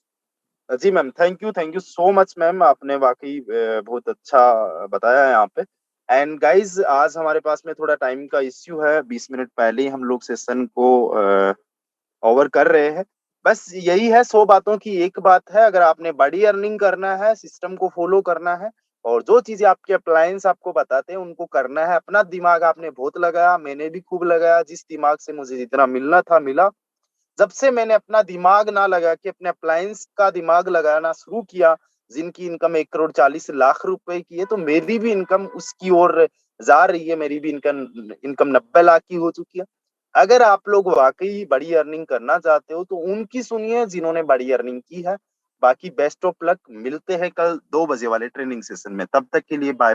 जी ma'am, thank you so much ma'am, आपने वाकई बहुत अच्छा बताया है यहाँ पे। एंड गाइज, आज हमारे पास में थोड़ा टाइम का इश्यू है, 20 मिनट पहले ही हम लोग सेशन को ओवर कर रहे हैं। बस यही है, 100 बातों की एक बात है, अगर आपने बड़ी अर्निंग करना है, सिस्टम को फॉलो करना है और जो चीजें आपके अप्लायंस आपको बताते हैं उनको करना है। अपना दिमाग आपने बहुत लगाया, मैंने भी खूब लगाया, जिस दिमाग से मुझे जितना मिलना था मिला। जब से मैंने अपना दिमाग ना लगा के अपने अप्लायंस का दिमाग लगाना शुरू किया, जिनकी इनकम 1,40,00,000 रुपए की है, तो मेरी भी इनकम उसकी ओर जा रही है। मेरी भी इनकम इनकम 90 लाख की हो चुकी है। अगर आप लोग वाकई बड़ी अर्निंग करना चाहते हो तो उनकी सुनिए जिन्होंने बड़ी अर्निंग की है। बाकी बेस्ट ऑफ लक, मिलते हैं कल 2 बजे वाले ट्रेनिंग सेशन में। तब तक के लिए बाय।